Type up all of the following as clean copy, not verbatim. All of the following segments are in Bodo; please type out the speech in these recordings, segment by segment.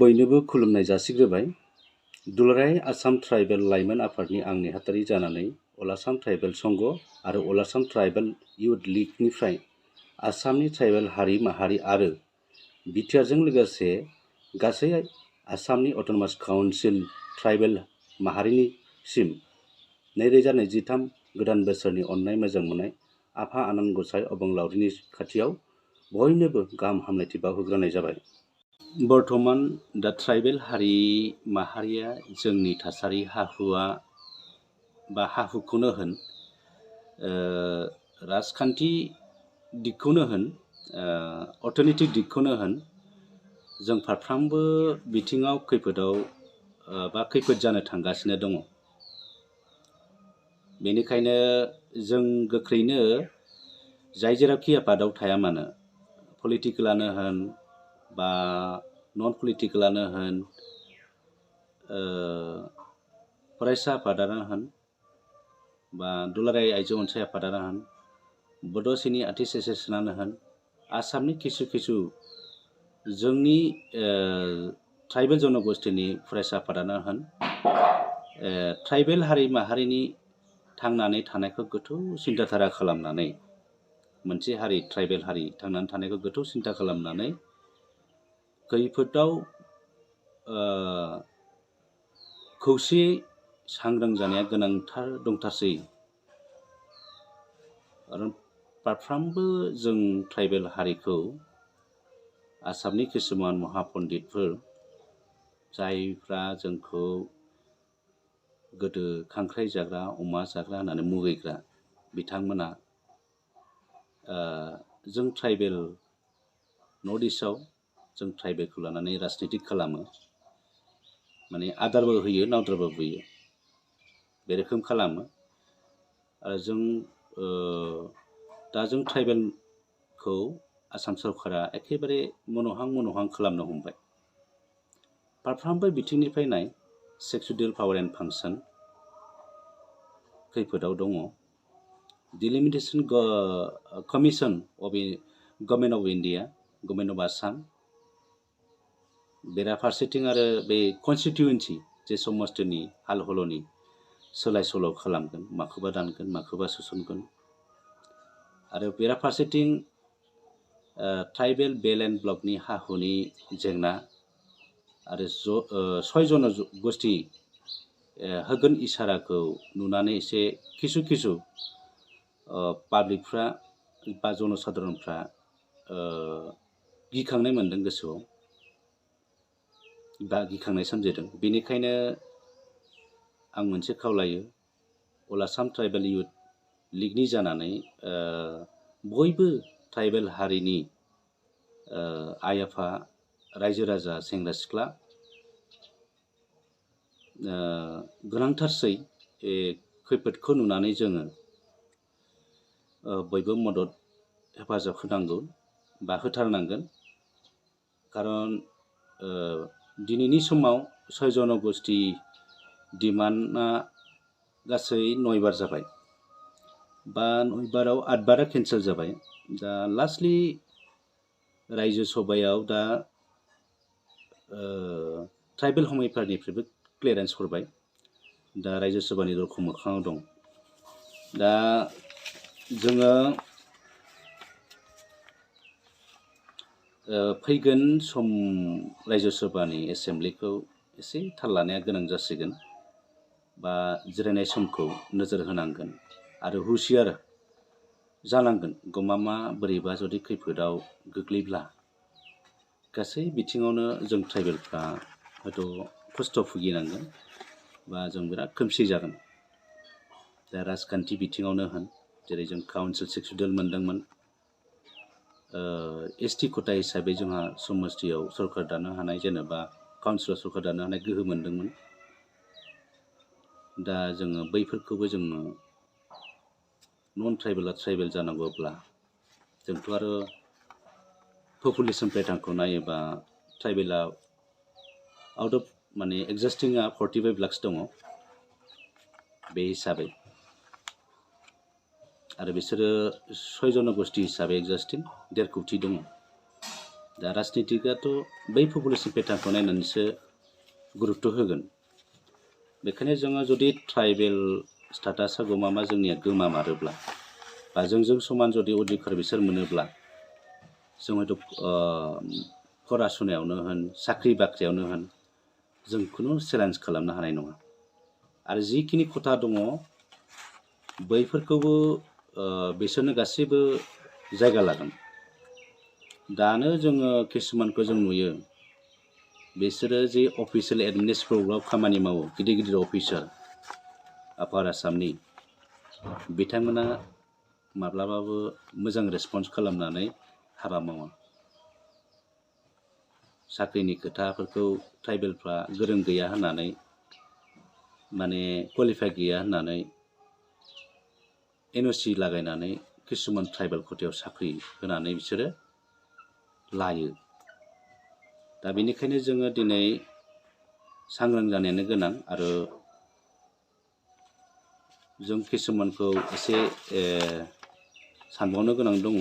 बयनोबो खुलुमनाय जासिग्रोबाय। दुलाराय आसाम ट्राइबेल लाइमोन आफादनि आं नेहाथारि जानानै अल आसाम ट्राइबेल संघ आरो अल आसाम ट्राइबेल इयुथ लीगनिफ्राय आसामनि ट्राइबेल हारि माहारि आरो बिटिआरजों लोगोसे गासै आसामनि अट'नमास काउन्सिल ट्राइबेल माहारिनिसिम 2023 गोदान बोसोरनि अननाय मोजां मोननाय आफा आनान गसाइ अबंलावरिनि खाथियाव बयनोबो गाहाम हामलायथि बावहरग्रोनाय जाबाय। बर्तमान दा ट्राइबेल हारि माहारिया जोंनि थासारि हा-हुआ बा हा-हुखौनो होन, राजखान्थि दिगखौनो होन, अर्थनैतिक दिगखौनो होन, जों फारफ्रामबो बिथिङाव खैफोदाव बा खैफोद जानो थांगासिनो दङ। बेनिखायनो जों गोख्रैनो जाय जेरावखि आफादाव थाया मानो, पलिटिकेलानो होन बा नन पलिटिकेलानो होन, फरायसा आफादानो होन बा दुलाराय आइजो अनसाय आफादानो होन, बड' सिनि आर्टिस्ट एस'सियेसनानो होन, आसामनि किसु जोंनि ट्राइबेल जनगोष्ठीनि फरायसा आफादानो होन, ट्राइबेल हारि माहारिनि थांनानै थानायखौ गोथौ सिन्ताधारा खालामनानै, मोनसे हारि ट्राइबेल हारि थांनानै थानायखौ गोथौ सिन्ता खालामनानै खैफोदाव खौसेयै सांग्रां जानाया गोनांथार दंथारसै। आरो फारफ्रामबो जों ट्राइबेल हारिखौ आसामनि किसुमान महापन्डितफोर, जायफ्रा जोंखौ गोदो खांख्राइ जाग्रा, अमा जाग्रा होननानै मुगैग्रा बिथांमोना जों ट्राइबेल नर्थ इस्टआव जों ट्राइबेलखौ लानानै राजनितिक खालामो, माने आदारबो होयो नावद्राबो बुयो, बे रोखोम खालामो। आरो दा जों ट्राइबेलखौ आसाम सरकारा एखेबारे मन'हां खालामनो हमबाय। फारफ्रामबो बिथिंनिफ्राय नाय, सेक्सुयेल पावार एन्ड फांसन खैफोदाव दङ। Delimitation commission of government of India, government of Assam, बेराफारसेथिं आरो बे कनस्टिटिउन्सि जे समस्तिनि हाल हल'नि सोलाय सोल' खालामगोन, माखौबा दानगोन, माखौबा सोसनगोन। आरो बेराफारसेथिं ट्राइबेल बेल एन्ड ब्लकनि हा-हुनि जेंना आरो 6 जनगोष्ठी होगोन इसाराखौ नुनानै एसे किसु पाब्लिकफ्रा बा जनसाधारनफ्रा गिखांनाय मोनदों गोसोआव, बा गिखांनाय सोमजिदों। बेनिखायनो आं मोनसे खावलायो, अल आसाम ट्राइबेल इयुथ लीगनि जानानै बयबो ट्राइबेल हारिनि आइ आफा, रायजो राजा, सेंग्रा सिख्ला गोनांथारसै खैफोदखौ नुनानै जोङो बयबो मदद हेफाजाब होनांगौ बा होथारनांगोन। खारन दिनैनि समाव 6 जनगोष्ठी डिमान्डआ गासै 9 बार जाबाय, बा 9 बाराव 8 बारा केन्सेल जाबाय। दा लास्टलि रायजो सभायाव दा ट्राइबेल हमैफोरनिफ्रायबो क्लियारेन्स हरबाय, दा रायजो सभानि दरखं मोखाङाव दं। दा जोङो फैगोन सम रायजो सभानि एसेम्ब्लिखौ एसे थाल लानाया गोनां जासिगोन, बा जिरायनाय समखौ नोजोर होनांगोन आरो हुसियार जानांगोन। गमामा बोरैबा जुदि खैफोदाव गोग्लैब्ला गासै बिथिङावनो जों ट्राइबेलफ्रा हयथ' खस्थ' भुगिनांगोन, बा जों बिराद खोमसि जागोन। दा राजखान्थि बिथिङावनो होन, जेरै जों काउन्सिल सेक्सुयेल मोनदोंमोन, एसटि खथा हिसाबै जोंहा समस्तियाव सरकार दानो हानाय, जेनेबा काउन्सिलाव सरकार दानो हानाय गोहो मोनदोंमोन। दा जोङो बैफोरखौबो जोङो नन ट्राइबेला ट्राइबेल जानांगौब्ला, जोंथ' आरो पपुलेसन पेटार्नखौ नायोबा ट्राइबेला आउट अफ माने एक्जिस्टिंआ 45 लाखस दङ बे हिसाबै, आरो बिसोरो 6 जनगोष्ठी हिसाबै एक्जिस्टिं 1.5 कोटि दङ। दा राजनितिकआथ' बै पपुलेसन पेटार्नखौ नायनानैसो गुरुत्त होगोन। बेखायनो जोङो जुदि ट्राइबेल स्टेटासआ गमामा जोंनिया गोमामारोब्ला बा जोंजों समान जुदि अधिकार बिसोर मोनोब्ला जों हयथ' फरासुनायावनो होन साख्रि बाख्रियावनो होन जों खुनु चेलेन्ज खालामनो हानाय नङा। आरो जिखिनि खथा दङ बैफोरखौबो बिसोरनो गासैबो जायगा लागोन। दानो जोङो किसुमानखौ जों नुयो बिसोरो जे अफिसियेल एडमिनिस्ट्रेटिभआव खामानि मावो गिदिर गिदिर अफिसार आपार आसामनि बिथांमोना माब्लाबाबो मोजां रेसपन्स खालामनानै हाबा मावा। साख्रिनि खोथाफोरखौ ट्राइबेलफ्रा गोरों गैया होननानै माने क्वालिफाइ गैया होननानै NOC लागायनानै किसुमान ट्राइबेल खथायाव साख्रि होनानै बिसोरो लायो। दा बेनिखायनो जोङो दिनै सांग्रां जानायानो गोनां आरो जों किसुमानखौ एसे सानबावनो गोनां दङ।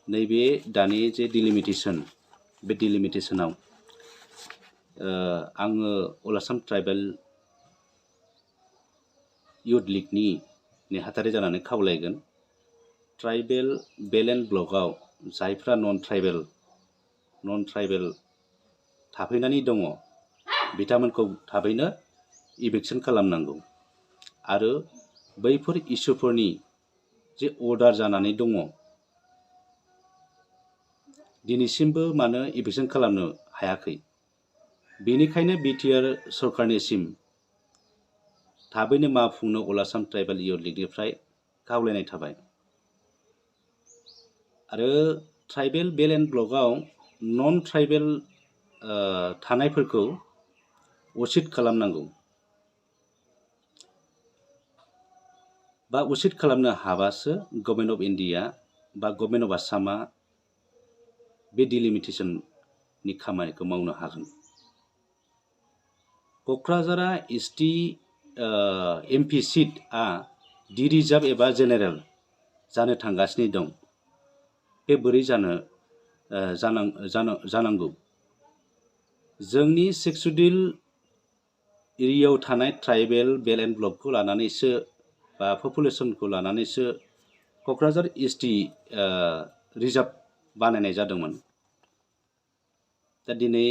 नैबे दानि जे डिलिमिटेसन बे डिलिमिटेसनाव आङो अल आसाम ट्राइबेल इउथ लिगनि नेहाथारि जानानै खावलायगोन ट्राइबेल बेल एन्ड ब्लकआव जायफ्रा नन ट्राइबेल थाफैनानै दङ बिथांमोनखौ थाबैनो इभिकसन खालामनांगौ आरो बैफोर इसुफोरनि जे अर्डार जानानै दङ दिनैसिमबो मानो इभिकसन खालामनो हायाखै। बेनिखायनो BTR सरकारनिसिम थाबैनो मावफुंनो अल आसाम ट्राइबेल इउथ लिगनिफ्राय खावलायनाय थाबाय। आरो ट्राइबेल बेल एन्ड ब्लकआव नन ट्राइबेल थानायफोरखौ उचित खालामनांगौ बा उचित खालामनो हाबासो गभर्नमेन्ट अफ इन्डिया बा गभर्नमेन्ट अफ आसामा बे डिलिमिटेसननि खामानिखौ मावनो हागोन। क'क्राझारा ST MP सिटआ डि रिजार्भ एबा जेनेरेल जानो थांगासिनो दं। बे बोरै जानांगौ? जोंनि 6 शिड्युल एरियायाव थानाय ट्राइबेल बेल एन्ड ब्लकखौ लानानैसो बा पपुलेसनखौ लानानैसो क'क्राझार ST रिजार्भ बानायनाय जादोंमोन। दा दिनै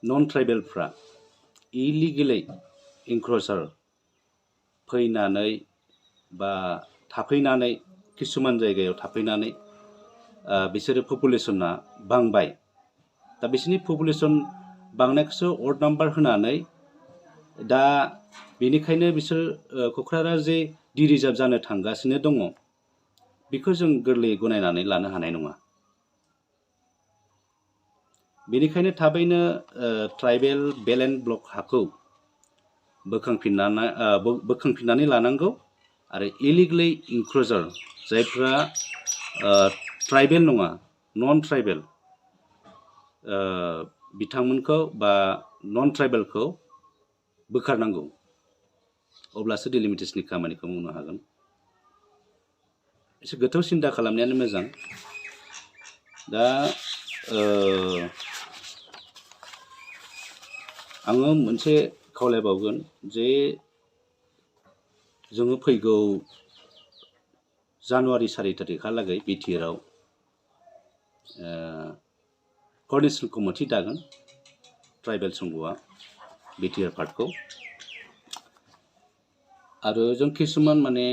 नन ट्राइबेलफ्रा इलिगेलै इनक्रोचार फैनानै बा थाफैनानै किसुमान जायगायाव थाफैनानै बिसोरो पपुलेसना बांबाय। दा बिसोरनि पपुलेसन बांनायखौसो अर्ड नाम्बार होनानै दा बेनिखायनो बिसोर क'क्राझार जे डि रिजार्भ जानो थांगासिनो दङ बेखौ जों गोरलैयै गनायनानै लानो हानाय नङा। बेनिखायनो थाबैनो ट्राइबेल बेल एन्ड ब्लक हाखौ बोखांफिननानै लानांगौ आरो इलिगेलै इनक्रोचार जायफ्रा ट्राइबेल नङा नन ट्राइबेल बिथांमोनखौ बा नन ट्राइबेलखौ बोखारनांगौ। अब्लासो डिलिमिटेसननि खामानिखौ मावनो हागोन। एसे गोथौ सिन्ता खालामनायानो मोजां। दा आङो मोनसे खावलायबावगोन जे जोङो फैगौ जानुवारि 4 तारिखहालागै BTRआव क'र्डिनेसन कमिटि दागोन ट्राइबेल संघआ BTR पार्टखौ। आरो जों किसुमान माने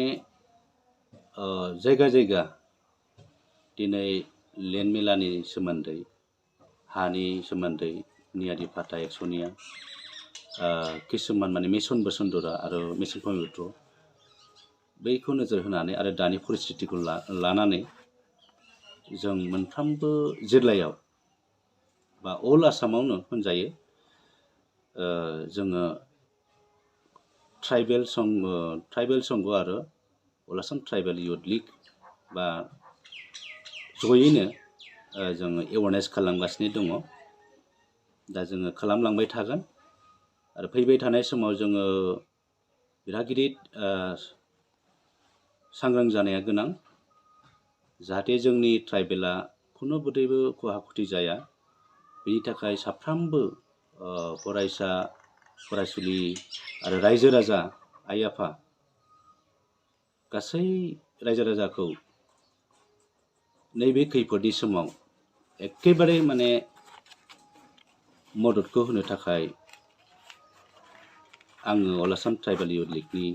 जायगा जायगा दिनै लेन्ड मेलानि सोमोन्दै हानि सोमोन्दै नियादि फाटा एक्सनिया किसुमान माने मिशन बसुन्धरा आरो मिशन पवित्र बैखौ नोजोर होनानै आरो दानि परिस्थितिखौ लानानै जों मोनफ्रोमबो जिल्लायाव बा अल आसामावनो होनजायो जोङो ट्राइबेल संघ आरो अल आसाम ट्राइबेल इउथ लिग बा जयैनो जोङो एवारनेस खालामगासिनो दङ। दा जोङो खालामलांबाय थागोन आरो फैबाय थानाय समाव जोङो बिराद गिदिर सांग्रां जानाया गोनां। जाहाथे जोंनि ट्राइबेला खुनु बोदैबो खहा खुथि जाया बेनि थाखाय साफ्रोमबो फरायसा फरायसुलि आरो रायजो राजा आइ आफा गासै रायजो राजाखौ नैबे खैफोदनि समाव एखेबारे माने मददखौ होनो थाखाय आङो अल आसाम ट्राइबेल इउथ लिगनि